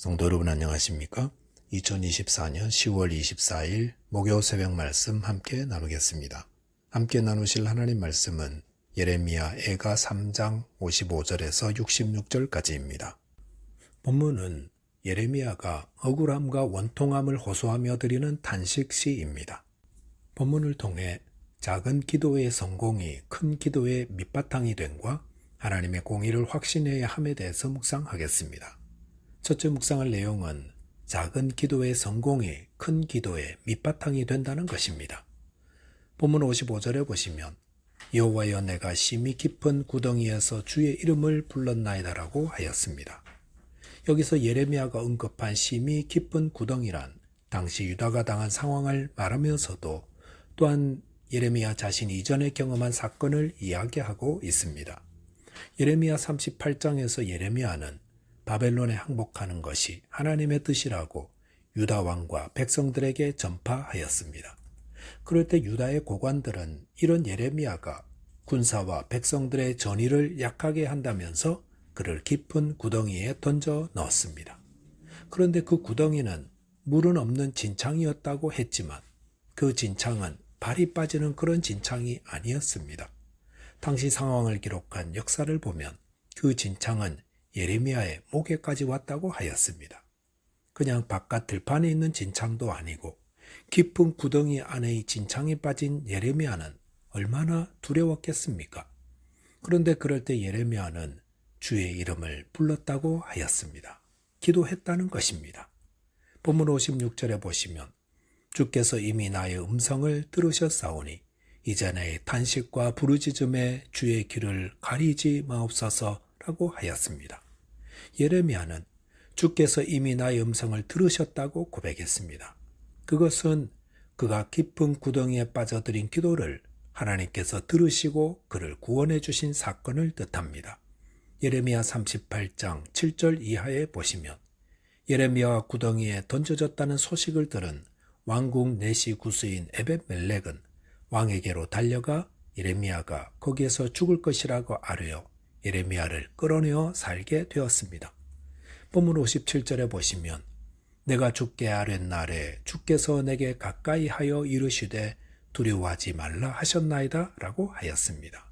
성도 여러분 안녕하십니까? 2024년 10월 24일 목요 새벽 말씀 함께 나누겠습니다. 함께 나누실 하나님 말씀은 예레미야 애가 3장 55절에서 66절까지입니다. 본문은 예레미야가 억울함과 원통함을 호소하며 드리는 탄식시입니다. 본문을 통해 작은 기도의 성공이 큰 기도의 밑바탕이 된과 하나님의 공의를 확신해야 함에 대해서 묵상하겠습니다. 첫째 묵상할 내용은 작은 기도의 성공이 큰 기도의 밑바탕이 된다는 것입니다. 본문 55절에 보시면 여호와여 내가 심히 깊은 구덩이에서 주의 이름을 불렀나이다라고 하였습니다. 여기서 예레미야가 언급한 심히 깊은 구덩이란 당시 유다가 당한 상황을 말하면서도 또한 예레미야 자신이 이전에 경험한 사건을 이야기하고 있습니다. 예레미야 38장에서 예레미야는 바벨론에 항복하는 것이 하나님의 뜻이라고 유다 왕과 백성들에게 전파하였습니다. 그럴 때 유다의 고관들은 이런 예레미야가 군사와 백성들의 전의를 약하게 한다면서 그를 깊은 구덩이에 던져 넣었습니다. 그런데 그 구덩이는 물은 없는 진창이었다고 했지만 그 진창은 발이 빠지는 그런 진창이 아니었습니다. 당시 상황을 기록한 역사를 보면 그 진창은 예레미야의 목에까지 왔다고 하였습니다. 그냥 바깥 들판에 있는 진창도 아니고 깊은 구덩이 안의 진창에 빠진 예레미야는 얼마나 두려웠겠습니까? 그런데 그럴 때 예레미야는 주의 이름을 불렀다고 하였습니다. 기도했다는 것입니다. 본문 56절에 보시면 주께서 이미 나의 음성을 들으셨사오니 이제 내 탄식과 부르짖음에 주의 귀를 가리지 마옵소서라고 하였습니다. 예레미야는 주께서 이미 나의 음성을 들으셨다고 고백했습니다. 그것은 그가 깊은 구덩이에 빠져들인 기도를 하나님께서 들으시고 그를 구원해 주신 사건을 뜻합니다. 예레미야 38장 7절 이하에 보시면 예레미야가 구덩이에 던져졌다는 소식을 들은 왕궁 내시 구스인 에벳멜렉은 왕에게로 달려가 예레미야가 거기에서 죽을 것이라고 아뢰어 예레미야를 끌어내어 살게 되었습니다. 본문 57절에 보시면 내가 죽게 아뢰날에 주께서 내게 가까이 하여 이르시되 두려워하지 말라 하셨나이다 라고 하였습니다.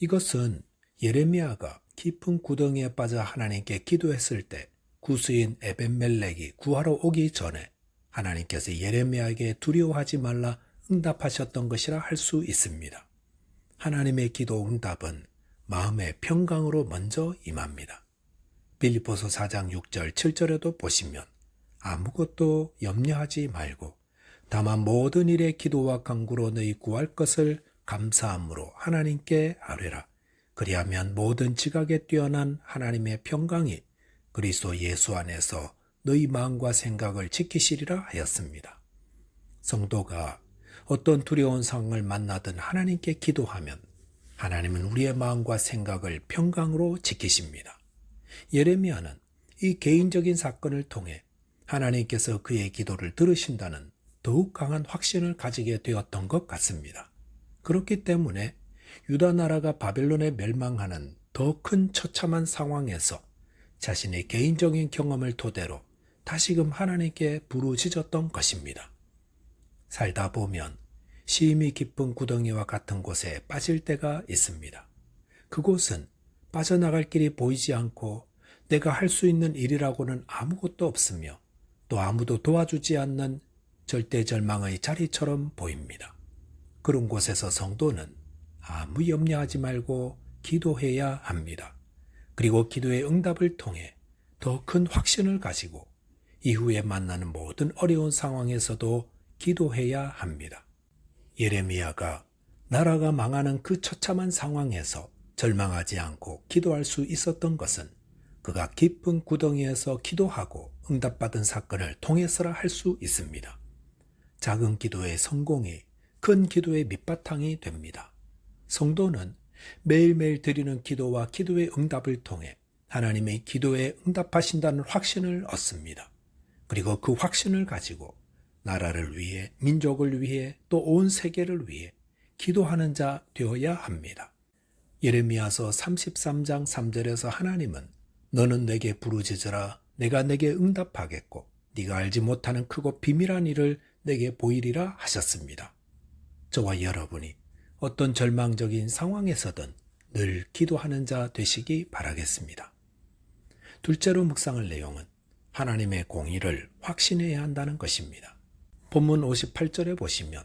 이것은 예레미야가 깊은 구덩이에 빠져 하나님께 기도했을 때 구스인 에벳멜렉이 구하러 오기 전에 하나님께서 예레미야에게 두려워하지 말라 응답하셨던 것이라 할 수 있습니다. 하나님의 기도 응답은 마음의 평강으로 먼저 임합니다. 빌립보서 4장 6절 7절에도 보시면 아무것도 염려하지 말고 다만 모든 일에 기도와 간구로 너희 구할 것을 감사함으로 하나님께 아뢰라. 그리하면 모든 지각에 뛰어난 하나님의 평강이 그리스도 예수 안에서 너희 마음과 생각을 지키시리라 하였습니다. 성도가 어떤 두려운 상황을 만나든 하나님께 기도하면 하나님은 우리의 마음과 생각을 평강으로 지키십니다. 예레미야는 이 개인적인 사건을 통해 하나님께서 그의 기도를 들으신다는 더욱 강한 확신을 가지게 되었던 것 같습니다. 그렇기 때문에 유다 나라가 바벨론에 멸망하는 더 큰 처참한 상황에서 자신의 개인적인 경험을 토대로 다시금 하나님께 부르짖었던 것입니다. 살다 보면 심히 깊은 구덩이와 같은 곳에 빠질 때가 있습니다. 그곳은 빠져나갈 길이 보이지 않고 내가 할 수 있는 일이라고는 아무것도 없으며 또 아무도 도와주지 않는 절대절망의 자리처럼 보입니다. 그런 곳에서 성도는 아무 염려하지 말고 기도해야 합니다. 그리고 기도의 응답을 통해 더 큰 확신을 가지고 이후에 만나는 모든 어려운 상황에서도 기도해야 합니다. 예레미야가 나라가 망하는 그 처참한 상황에서 절망하지 않고 기도할 수 있었던 것은 그가 깊은 구덩이에서 기도하고 응답받은 사건을 통해서라 할 수 있습니다. 작은 기도의 성공이 큰 기도의 밑바탕이 됩니다. 성도는 매일매일 드리는 기도와 기도의 응답을 통해 하나님의 기도에 응답하신다는 확신을 얻습니다. 그리고 그 확신을 가지고 나라를 위해, 민족을 위해, 또 온 세계를 위해 기도하는 자 되어야 합니다. 예레미야서 33장 3절에서 하나님은 너는 내게 부르짖으라 내가 내게 응답하겠고 네가 알지 못하는 크고 비밀한 일을 내게 보이리라 하셨습니다. 저와 여러분이 어떤 절망적인 상황에서든 늘 기도하는 자 되시기 바라겠습니다. 둘째로 묵상할 내용은 하나님의 공의를 확신해야 한다는 것입니다. 본문 58절에 보시면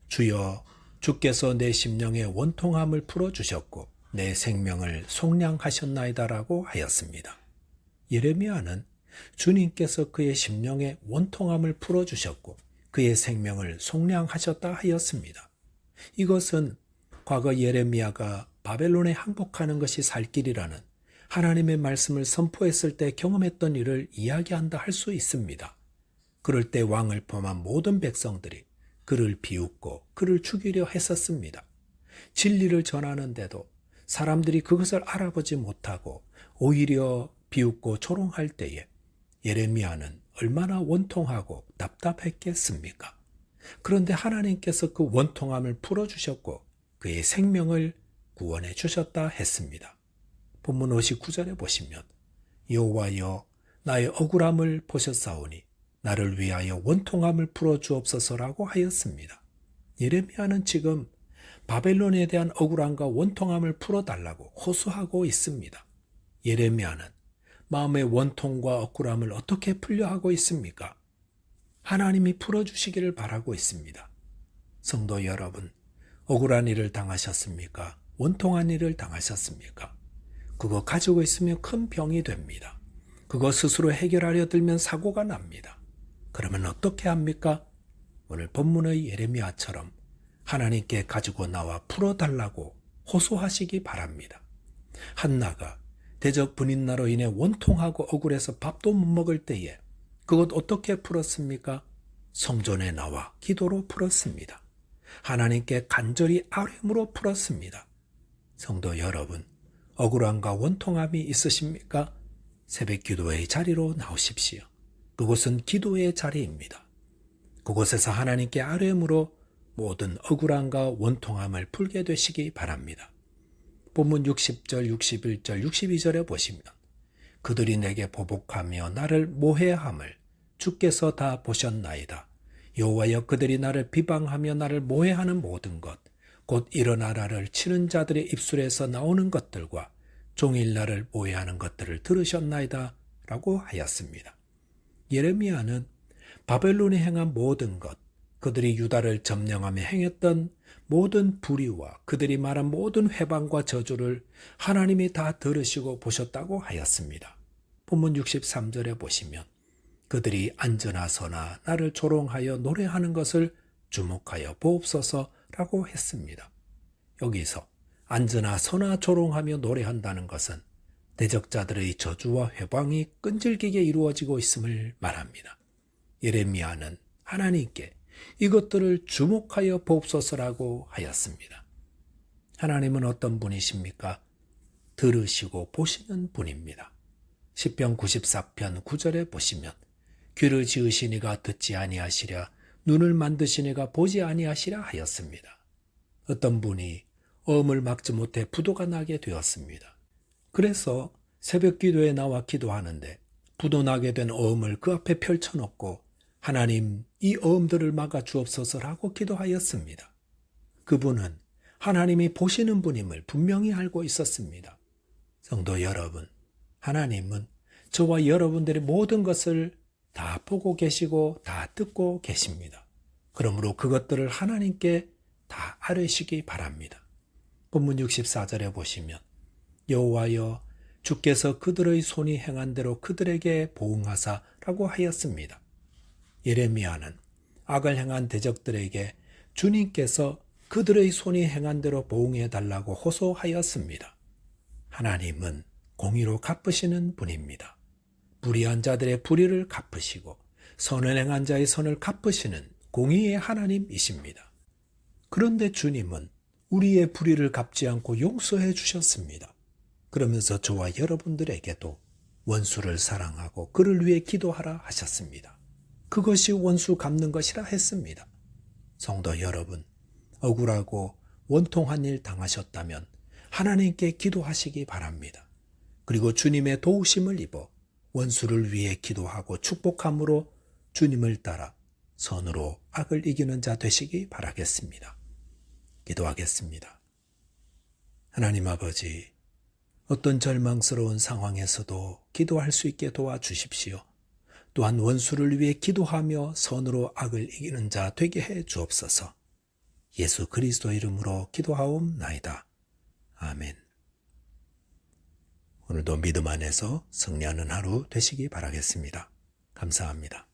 주여 주께서 내 심령의 원통함을 풀어주셨고 내 생명을 속량하셨나이다라고 하였습니다. 예레미야는 주님께서 그의 심령의 원통함을 풀어주셨고 그의 생명을 속량하셨다 하였습니다. 이것은 과거 예레미야가 바벨론에 항복하는 것이 살 길이라는 하나님의 말씀을 선포했을 때 경험했던 일을 이야기한다 할 수 있습니다. 그럴 때 왕을 포함한 모든 백성들이 그를 비웃고 그를 죽이려 했었습니다. 진리를 전하는데도 사람들이 그것을 알아보지 못하고 오히려 비웃고 조롱할 때에 예레미야는 얼마나 원통하고 답답했겠습니까? 그런데 하나님께서 그 원통함을 풀어주셨고 그의 생명을 구원해 주셨다 했습니다. 본문 59절에 보시면 여호와여 나의 억울함을 보셨사오니 나를 위하여 원통함을 풀어주옵소서라고 하였습니다. 예레미야는 지금 바벨론에 대한 억울함과 원통함을 풀어달라고 호소하고 있습니다. 예레미야는 마음의 원통과 억울함을 어떻게 풀려하고 있습니까? 하나님이 풀어주시기를 바라고 있습니다. 성도 여러분, 억울한 일을 당하셨습니까? 원통한 일을 당하셨습니까? 그거 가지고 있으면 큰 병이 됩니다. 그거 스스로 해결하려 들면 사고가 납니다. 그러면 어떻게 합니까? 오늘 본문의 예레미야처럼 하나님께 가지고 나와 풀어달라고 호소하시기 바랍니다. 한나가 대적 분인나로 인해 원통하고 억울해서 밥도 못 먹을 때에 그것 어떻게 풀었습니까? 성전에 나와 기도로 풀었습니다. 하나님께 간절히 아뢰므로 풀었습니다. 성도 여러분, 억울함과 원통함이 있으십니까? 새벽 기도의 자리로 나오십시오. 그곳은 기도의 자리입니다. 그곳에서 하나님께 아뢰므로 모든 억울함과 원통함을 풀게 되시기 바랍니다. 본문 60절, 61절, 62절에 보시면 그들이 내게 보복하며 나를 모해함을 주께서 다 보셨나이다. 여호와여 그들이 나를 비방하며 나를 모해하는 모든 것, 곧 일어나라를 치는 자들의 입술에서 나오는 것들과 종일 나를 모해하는 것들을 들으셨나이다 라고 하였습니다. 예레미야는 바벨론이 행한 모든 것, 그들이 유다를 점령하며 행했던 모든 불의와 그들이 말한 모든 회방과 저주를 하나님이 다 들으시고 보셨다고 하였습니다. 본문 63절에 보시면 그들이 앉으나서나 나를 조롱하여 노래하는 것을 주목하여 보옵소서라고 했습니다. 여기서 앉으나서나 조롱하며 노래한다는 것은 대적자들의 저주와 회방이 끈질기게 이루어지고 있음을 말합니다. 예레미야는 하나님께 이것들을 주목하여 보옵소서라고 하였습니다. 하나님은 어떤 분이십니까? 들으시고 보시는 분입니다. 시편 94편 9절에 보시면 귀를 지으시니가 듣지 아니하시랴 눈을 만드시니가 보지 아니하시랴 하였습니다. 어떤 분이 어음을 막지 못해 부도가 나게 되었습니다. 그래서 새벽 기도에 나와 기도하는데 부도 나게 된 어음을 그 앞에 펼쳐놓고 하나님 이 어음들을 막아 주옵소서라고 기도하였습니다. 그분은 하나님이 보시는 분임을 분명히 알고 있었습니다. 성도 여러분, 하나님은 저와 여러분들의 모든 것을 다 보고 계시고 다 듣고 계십니다. 그러므로 그것들을 하나님께 다 아뢰시기 바랍니다. 본문 64절에 보시면 여호와여 주께서 그들의 손이 행한 대로 그들에게 보응하사라고 하였습니다. 예레미야는 악을 행한 대적들에게 주님께서 그들의 손이 행한 대로 보응해 달라고 호소하였습니다. 하나님은 공의로 갚으시는 분입니다. 불의한 자들의 불의를 갚으시고 선을 행한 자의 선을 갚으시는 공의의 하나님이십니다. 그런데 주님은 우리의 불의를 갚지 않고 용서해 주셨습니다. 그러면서 저와 여러분들에게도 원수를 사랑하고 그를 위해 기도하라 하셨습니다. 그것이 원수 갚는 것이라 했습니다. 성도 여러분, 억울하고 원통한 일 당하셨다면 하나님께 기도하시기 바랍니다. 그리고 주님의 도우심을 입어 원수를 위해 기도하고 축복함으로 주님을 따라 선으로 악을 이기는 자 되시기 바라겠습니다. 기도하겠습니다. 하나님 아버지, 어떤 절망스러운 상황에서도 기도할 수 있게 도와주십시오. 또한 원수를 위해 기도하며 선으로 악을 이기는 자 되게 해 주옵소서. 예수 그리스도 이름으로 기도하옵나이다. 아멘. 오늘도 믿음 안에서 승리하는 하루 되시기 바라겠습니다. 감사합니다.